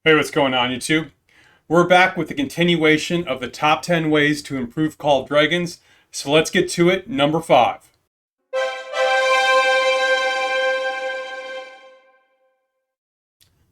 Hey, what's going on, YouTube? We're back with the continuation of the top 10 ways to improve Call of Dragons. So let's get to it. Number 5.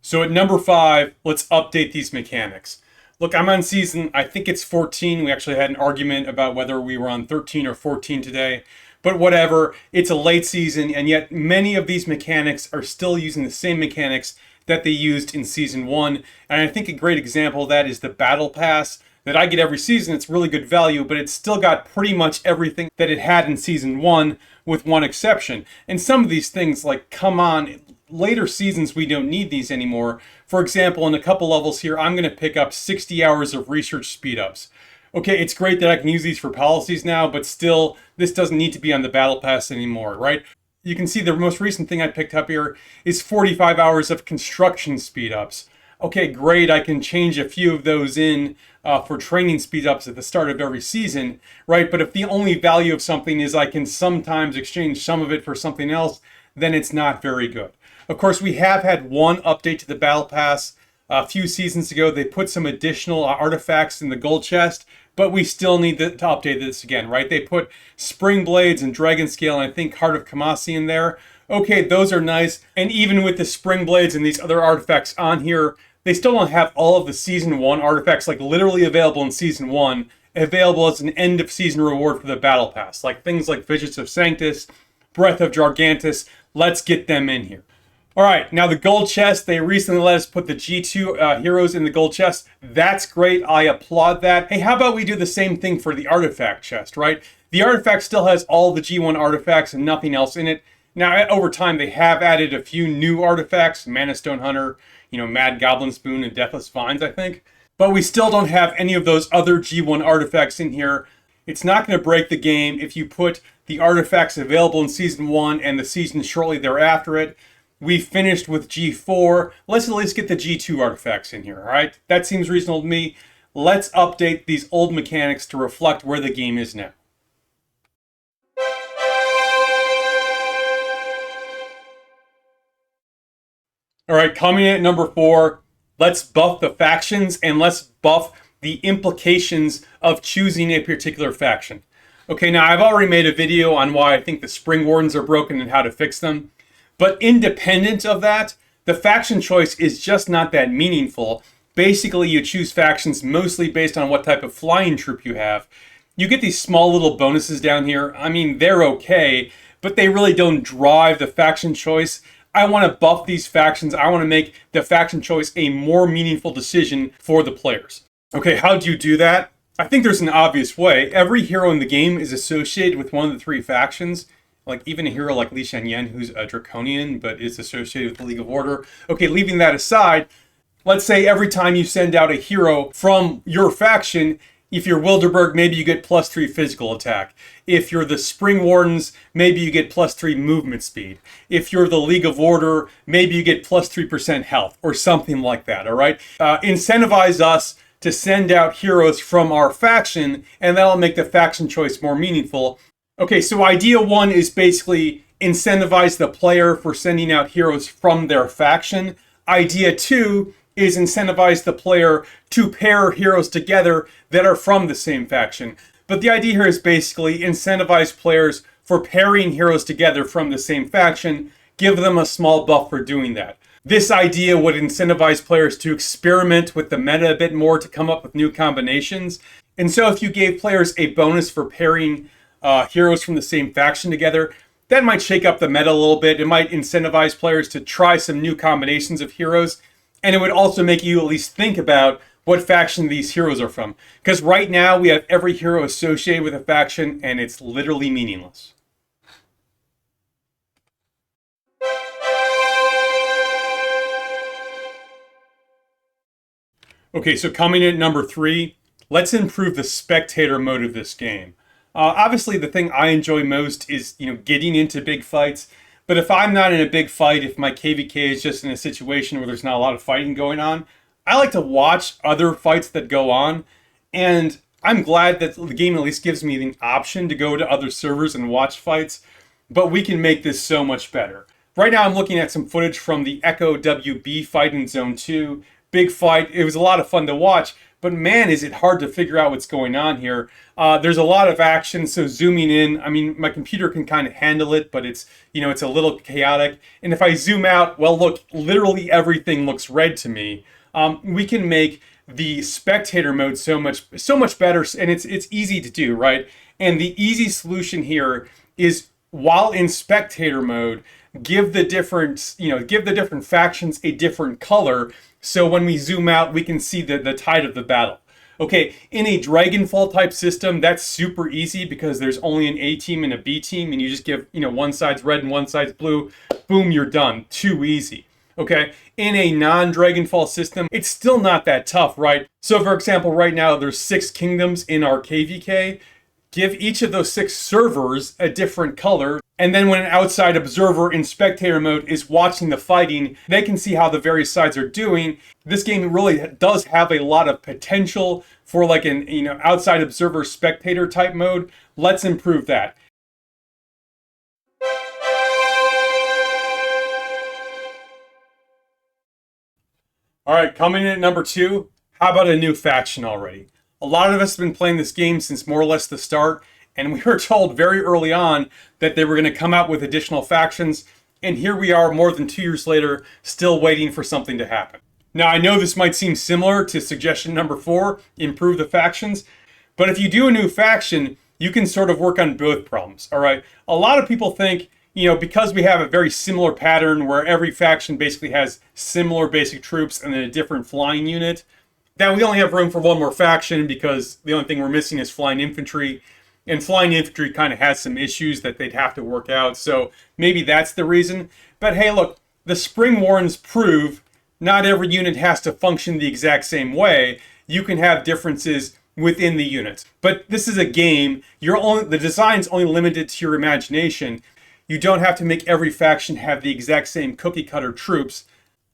So at number 5, let's update these mechanics. Look, I'm on season, I think it's 14. We actually had an argument about whether we were on 13 or 14 today. But whatever, it's a late season, and yet many of these mechanics are still using the same mechanics that they used in season 1. And I think a great example of that is the Battle Pass that I get every season. It's really good value, but it's still got pretty much everything that it had in season 1 with one exception. And some of these things, like, come on, later seasons we don't need these anymore. For example, in a couple levels here, I'm going to pick up 60 hours of research speedups. Okay, it's great that I can use these for policies now, but still, this doesn't need to be on the Battle Pass anymore, right? You can see the most recent thing I picked up here is 45 hours of construction speedups. Okay, great, I can change a few of those in for training speedups at the start of every season, right? But if the only value of something is I can sometimes exchange some of it for something else, then it's not very good. Of course, we have had one update to the Battle Pass a few seasons ago. They put some additional artifacts in the gold chest, but we still need to update this again, right? They put Spring Blades and Dragon Scale and I think Heart of Kamasi in there. Okay, those are nice. And even with the Spring Blades and these other artifacts on here, they still don't have all of the Season 1 artifacts, like literally available in Season 1, available as an end of season reward for the Battle Pass. Like things like Visions of Sanctus, Breath of Gargantus, let's get them in here. All right, now the gold chest, they recently let us put the G2 heroes in the gold chest. That's great, I applaud that. Hey, how about we do the same thing for the artifact chest, right? The artifact still has all the G1 artifacts and nothing else in it. Now, over time, they have added a few new artifacts, Mana Stone Hunter, Mad Goblin Spoon, and Deathless Vines, I think. But we still don't have any of those other G1 artifacts in here. It's not going to break the game if you put the artifacts available in Season 1 and the season shortly thereafter it. We finished with G4. Let's at least get the G2 artifacts in here, all right? That seems reasonable to me. Let's update these old mechanics to reflect where the game is now. All right, coming in at number 4, let's buff the factions and let's buff the implications of choosing a particular faction. Okay, now I've already made a video on why I think the Spring Wardens are broken and how to fix them. But independent of that, the faction choice is just not that meaningful. Basically, you choose factions mostly based on what type of flying troop you have. You get these small little bonuses down here. I mean, they're okay, but they really don't drive the faction choice. I want to buff these factions. I want to make the faction choice a more meaningful decision for the players. Okay, how do you do that? I think there's an obvious way. Every hero in the game is associated with one of the 3 factions. Like even a hero like Li Shanyan, who's a Draconian, but is associated with the League of Order. Okay, leaving that aside, let's say every time you send out a hero from your faction, if you're Wilderberg, maybe you get +3 physical attack. If you're the Spring Wardens, maybe you get +3 movement speed. If you're the League of Order, maybe you get +3% health, or something like that, all right? Incentivize us to send out heroes from our faction, and that'll make the faction choice more meaningful. Okay, so idea 1 is basically incentivize the player for sending out heroes from their faction. Idea 2 is incentivize the player to pair heroes together that are from the same faction. But the idea here is basically incentivize players for pairing heroes together from the same faction, give them a small buff for doing that. This idea would incentivize players to experiment with the meta a bit more to come up with new combinations. And so if you gave players a bonus for pairing heroes from the same faction together, that might shake up the meta a little bit. It might incentivize players to try some new combinations of heroes, and it would also make you at least think about what faction these heroes are from. Because right now we have every hero associated with a faction, and it's literally meaningless. Okay, so coming in at number 3, let's improve the spectator mode of this game. Obviously, the thing I enjoy most is, getting into big fights. But if I'm not in a big fight, if my KVK is just in a situation where there's not a lot of fighting going on, I like to watch other fights that go on. And I'm glad that the game at least gives me the option to go to other servers and watch fights. But we can make this so much better. Right now, I'm looking at some footage from the Echo WB fight in Zone 2. big fight. It was a lot of fun to watch, but man, is it hard to figure out what's going on here. There's a lot of action, so zooming in, I mean, my computer can kind of handle it, but it's a little chaotic. And if I zoom out, well, look, literally everything looks red to me. We can make the spectator mode so much better, and it's easy to do, right? And the easy solution here is, while in spectator mode, give the different factions a different color, so when we zoom out, we can see the tide of the battle. Okay, in a Dragonfall type system, that's super easy because there's only an A team and a B team, and you just give, one side's red and one side's blue. Boom, you're done. Too easy. Okay, in a non-Dragonfall system, it's still not that tough, right? So for example, right now there's 6 kingdoms in our KVK. Give each of those 6 servers a different color, and then when an outside observer in spectator mode is watching the fighting, they can see how the various sides are doing. This game really does have a lot of potential for like an outside observer spectator type mode. Let's improve that. All right, coming in at number 2, how about a new faction already? A lot of us have been playing this game since more or less the start, and we were told very early on that they were going to come out with additional factions, and here we are more than 2 years later, still waiting for something to happen. Now, I know this might seem similar to suggestion number 4, improve the factions, but if you do a new faction, you can sort of work on both problems, all right? A lot of people think, because we have a very similar pattern where every faction basically has similar basic troops and then a different flying unit, that we only have room for one more faction because the only thing we're missing is flying infantry. And flying infantry kind of has some issues that they'd have to work out. So maybe that's the reason. But hey, look, the Spring Warrens prove not every unit has to function the exact same way. You can have differences within the units. But this is a game. The design's only limited to your imagination. You don't have to make every faction have the exact same cookie cutter troops.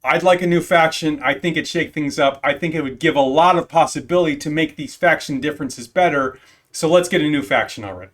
I'd like a new faction. I think it'd shake things up. I think it would give a lot of possibility to make these faction differences better. So let's get a new faction already.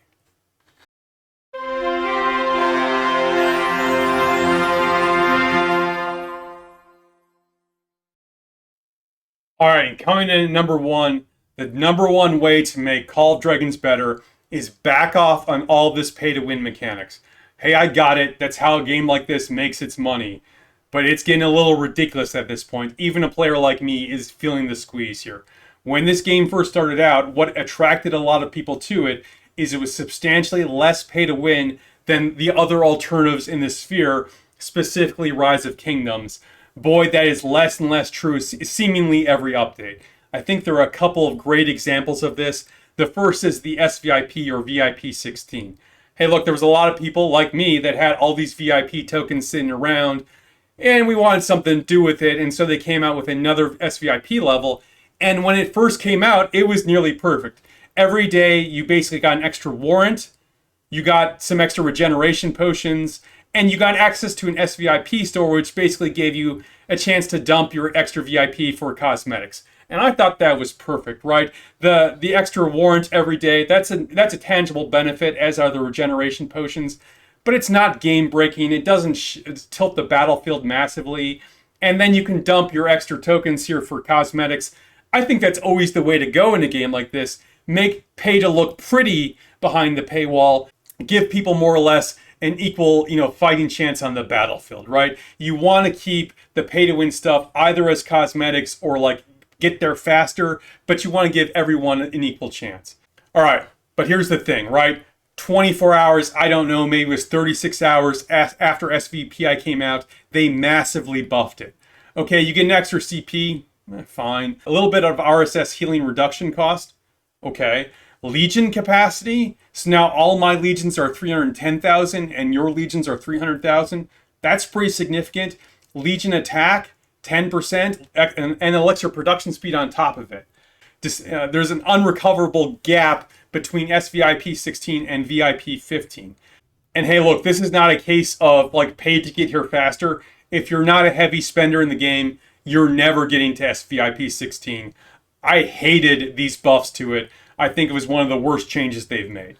All right, coming in at number 1, the number 1 way to make Call of Dragons better is back off on all this pay-to-win mechanics. Hey, I got it. That's how a game like this makes its money. But it's getting a little ridiculous at this point. Even a player like me is feeling the squeeze here. When this game first started out, what attracted a lot of people to it is it was substantially less pay to win than the other alternatives in the sphere, specifically Rise of Kingdoms. Boy, that is less and less true seemingly every update. I think there are a couple of great examples of this. The first is the SVIP or VIP 16. Hey, look, there was a lot of people like me that had all these VIP tokens sitting around, and we wanted something to do with it, and so they came out with another SVIP level. And when it first came out, it was nearly perfect. Every day, you basically got an extra warrant, you got some extra regeneration potions, and you got access to an SVIP store, which basically gave you a chance to dump your extra VIP for cosmetics. And I thought that was perfect, right? The extra warrant every day, that's a tangible benefit, as are the regeneration potions. But it's not game breaking. It doesn't tilt the battlefield massively. And then you can dump your extra tokens here for cosmetics. I think that's always the way to go in a game like this. Make pay to look pretty behind the paywall. Give people more or less an equal, fighting chance on the battlefield, right? You want to keep the pay to win stuff either as cosmetics or like get there faster, but you want to give everyone an equal chance. All right, but here's the thing, right? 24 hours, I don't know, maybe it was 36 hours after SVPI came out, they massively buffed it. Okay, you get an extra CP, fine. A little bit of RSS healing reduction cost, okay. Legion capacity, so now all my legions are 310,000 and your legions are 300,000. That's pretty significant. Legion attack, 10%, and it lets your production speed on top of it. There's an unrecoverable gap between SVIP 16 and VIP 15. And hey, look, this is not a case of like pay to get here faster. If you're not a heavy spender in the game, you're never getting to SVIP 16. I hated these buffs to it. I think it was one of the worst changes they've made.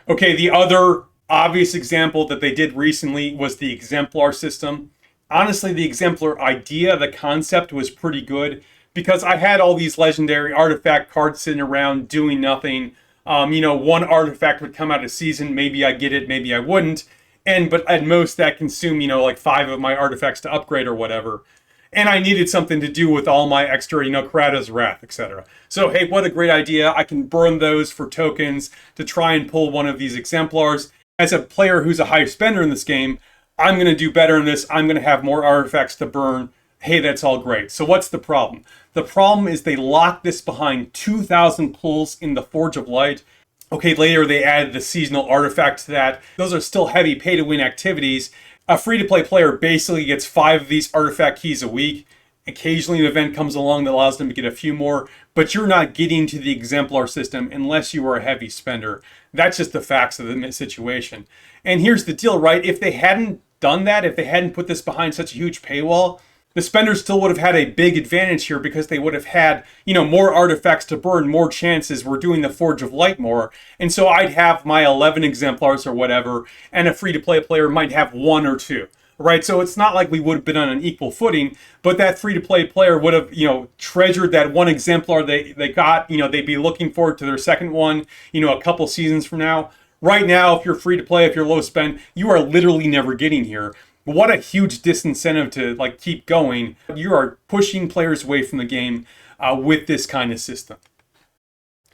Okay, the other obvious example that they did recently was the exemplar system. Honestly, the exemplar idea, the concept was pretty good because I had all these legendary artifact cards sitting around doing nothing. One artifact would come out a season. Maybe I get it, maybe I wouldn't. But at most that consume, like 5 of my artifacts to upgrade or whatever. And I needed something to do with all my extra, Krata's Wrath, etc. So, hey, what a great idea. I can burn those for tokens to try and pull one of these exemplars. As a player who's a high spender in this game, I'm going to do better in this. I'm going to have more artifacts to burn. Hey, that's all great. So what's the problem? The problem is they lock this behind 2,000 pulls in the Forge of Light. Okay, later they added the seasonal artifact to that. Those are still heavy pay-to-win activities. A free-to-play player basically gets 5 of these artifact keys a week. Occasionally an event comes along that allows them to get a few more, but you're not getting to the exemplar system unless you are a heavy spender. That's just the facts of the situation. And here's the deal, right? If they hadn't done that, if they hadn't put this behind such a huge paywall, the spenders still would have had a big advantage here because they would have had, more artifacts to burn, more chances. We're doing the Forge of Light more. And so I'd have my 11 exemplars or whatever, and a free-to-play player might have 1 or 2. Right, so it's not like we would have been on an equal footing, but that free-to-play player would have, treasured that one exemplar they got. They'd be looking forward to their second one, a couple seasons from now. Right now, if you're free-to-play, if you're low spend, you are literally never getting here. What a huge disincentive to keep going. You are pushing players away from the game with this kind of system.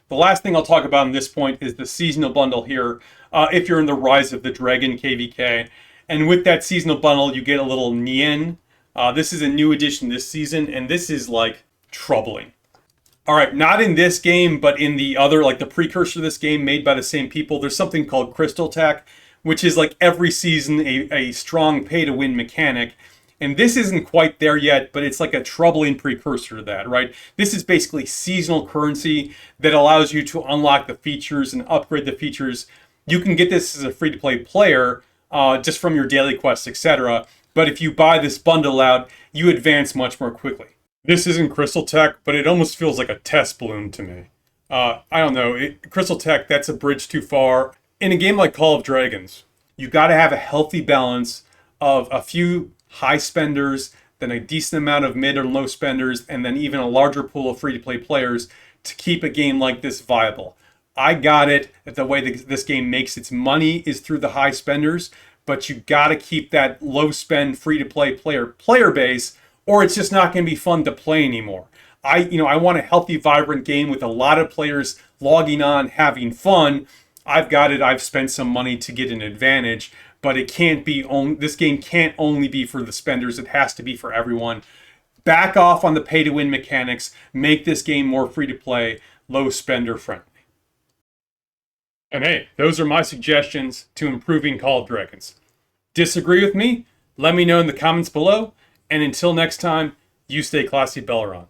The last thing I'll talk about on this point is the seasonal bundle here. If you're in the Rise of the Dragon KVK. And with that seasonal bundle, you get a little Nien. This is a new edition this season, and this is troubling. All right, not in this game, but in the other, the precursor to this game made by the same people, there's something called Crystal Tech, which is every season a strong pay-to-win mechanic. And this isn't quite there yet, but it's a troubling precursor to that, right? This is basically seasonal currency that allows you to unlock the features and upgrade the features. You can get this as a free-to-play player, just from your daily quests, etc. But if you buy this bundle out, you advance much more quickly. This isn't Crystal Tech, but it almost feels like a test balloon to me. I don't know. Crystal Tech, that's a bridge too far. In a game like Call of Dragons, you got to have a healthy balance of a few high spenders, then a decent amount of mid or low spenders, and then even a larger pool of free-to-play players to keep a game like this viable. I got it that the way this game makes its money is through the high spenders, but you got to keep that low spend free-to-play player base, or it's just not going to be fun to play anymore. I want a healthy, vibrant game with a lot of players logging on, having fun. I've got it. I've spent some money to get an advantage, but it can't be this game can't only be for the spenders. It has to be for everyone. Back off on the pay-to-win mechanics. Make this game more free-to-play, low spender friendly. And hey, those are my suggestions to improving Call of Dragons. Disagree with me? Let me know in the comments below. And until next time, you stay classy, Belleron.